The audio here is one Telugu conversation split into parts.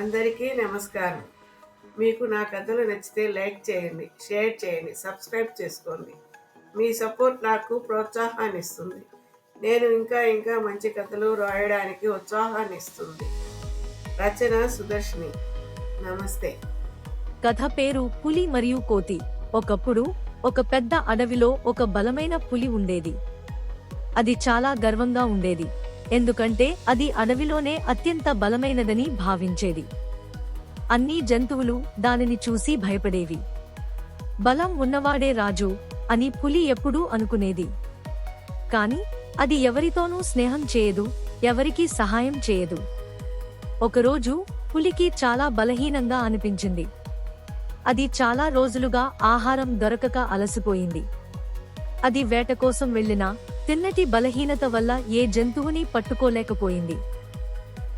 అందరికీ నమస్కారం. మీకు నా కథలు నచ్చితే లైక్ చేయండి, షేర్ చేయండి, సబ్స్క్రైబ్ చేసుకోండి. మీ సపోర్ట్ నాకు ప్రోత్సాహాన్ని ఇస్తుంది. నేను ఇంకా మంచి కథలు రాయడానికి ఉత్సాహాన్ని ఇస్తుంది. రచన సుదర్శిని. నమస్తే. కథ పేరు పులి మరియు కోతి. ఒకప్పుడు ఒక పెద్ద అడవిలో ఒక బలమైన పులి ఉండేది. అది చాలా గర్వంగా ఉండేది, ఎందుకంటే అది అడవిలోనే అత్యంత బలమైనదని భావించేది. అన్ని జంతువులు దానిని చూసి భయపడేవి. బలం ఉన్నవాడే రాజు అని పులి ఎప్పుడూ అనుకునేది. కాని అది ఎవరితోనూ స్నేహం చేయదు, ఎవరికీ సహాయం చేయదు. ఒకరోజు పులికి చాలా బలహీనంగా అనిపించింది. అది చాలా రోజులుగా ఆహారం దొరకక అలసిపోయింది. అది వేట కోసం వెళ్ళినా తిన్నటి బలహీనత వల్ల ఏ జంతువుని పట్టుకోలేకపోయింది.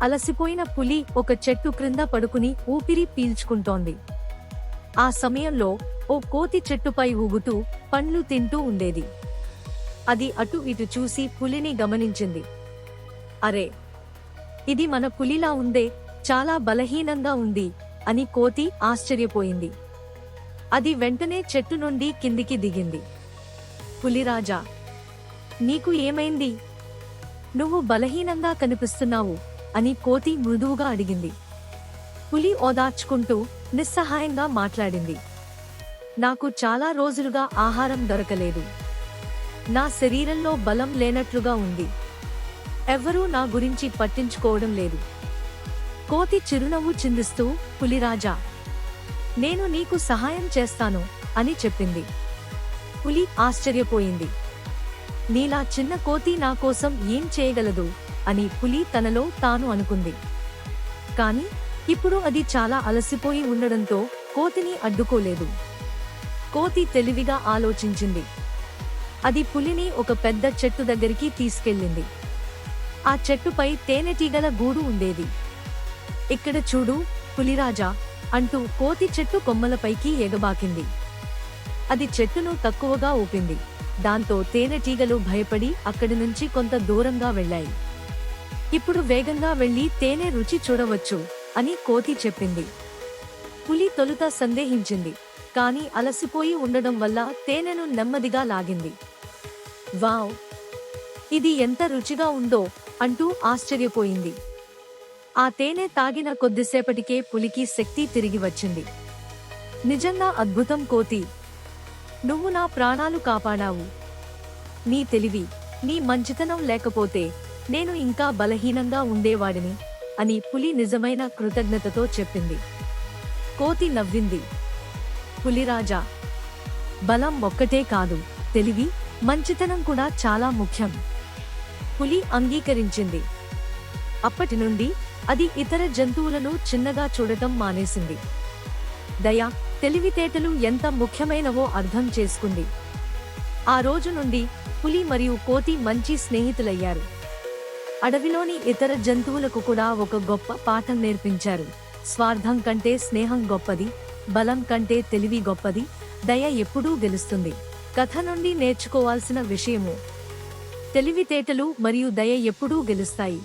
అలసిపోయిన పులి ఒక చెట్టు క్రింద పడుకుని ఊపిరి పీల్చుకుంటోంది. ఆ సమయంలో ఓ కోతి చెట్టుపై ఊగుతూ పండ్లు తింటూ ఉండేది. అది అటు ఇటు చూసి పులిని గమనించింది. అరే, ఇది మన పులిలా ఉందే, చాలా బలహీనంగా ఉంది అని కోతి ఆశ్చర్యపోయింది. అది వెంటనే చెట్టు నుండి కిందికి దిగింది. పులిరాజా, నీకు ఏమైంది? నువ్వు బలహీనంగా కనిపిస్తున్నావు అని కోతి మృదువుగా అడిగింది. పులి ఓదార్చుకుంటూ నిస్సహాయంగా మాట్లాడింది. నాకు చాలా రోజులుగా ఆహారం దొరకలేదు. నా శరీరంలో బలం లేనట్లుగా ఉంది. ఎవ్వరూ నా గురించి పట్టించుకోవడం లేదు. కోతి చిరునవ్వు చిందిస్తూ, పులిరాజా, నేను నీకు సహాయం చేస్తాను అని చెప్పింది. పులి ఆశ్చర్యపోయింది. నీలా చిన్న కోతి నా కోసం ఏం చేయగలదు అని పులి తనలో తాను అనుకుంది. కాని ఇప్పుడు అది చాలా అలసిపోయి ఉండడంతో కోతిని అడ్డుకోలేదు. కోతి తెలివిగా ఆలోచించింది. అది పులిని ఒక పెద్ద చెట్టు దగ్గరికి తీసుకెళ్ళింది. ఆ చెట్టుపై తేనెటీగల గూడు ఉండేది. ఇక్కడ చూడు పులిరాజా అంటూ కోతి చెట్టు కొమ్మలపైకి ఎగబాకింది. అది చెట్టును తక్కువగా ఊపింది. దాంతో తేనెటీగలు భయపడి అక్కడి నుంచి కొంత దూరంగా వెళ్ళాయి. ఇప్పుడు వేగంగా వెళ్లి తేనె రుచి చూడవచ్చు అని కోతి చెప్పింది. పులి తొలుత సందేహించింది, కాని అలసిపోయి ఉండడం వల్ల తేనెను నెమ్మదిగా లాగింది. వావ్, ఇది ఎంత రుచిగా ఉందో అంటూ ఆశ్చర్యపోయింది. ఆ తేనె తాగిన కొద్దిసేపటికే పులికి శక్తి తిరిగి వచ్చింది. నిజంగా అద్భుతం కోతి, నువ్వు నా ప్రాణాలు కాపాడావు. నీ తెలివి, నీ మంచితనం లేకపోతే నేను ఇంకా బలహీనంగా ఉండేవాడిని అని పులి నిజమైన కృతజ్ఞతతో చెప్పింది. కోతి నవ్వింది. పులిరాజా, బలం ఒక్కటే కాదు, తెలివి, మంచితనం కూడా చాలా ముఖ్యం. పులి అంగీకరించింది. అప్పటి నుండి అది ఇతర జంతువులను చిన్నగా చూడటం మానేసింది. దయ, తెలివితేటలు ఎంత ముఖ్యమైనవో అర్థం చేసుకుంది. ఆ రోజు నుండి పులి మరియు కోతి మంచి స్నేహితులయ్యారు. అడవిలోని ఇతర జంతువులకు కూడా ఒక గొప్ప పాఠం నేర్పించారు. స్వార్థం కంటే స్నేహం గొప్పది, బలం కంటే తెలివి గొప్పది, దయ ఎప్పుడూ గెలుస్తుంది. కథ నుండి నేర్చుకోవాల్సిన విషయము: తెలివితేటలు మరియు దయ ఎప్పుడూ గెలుస్తాయి.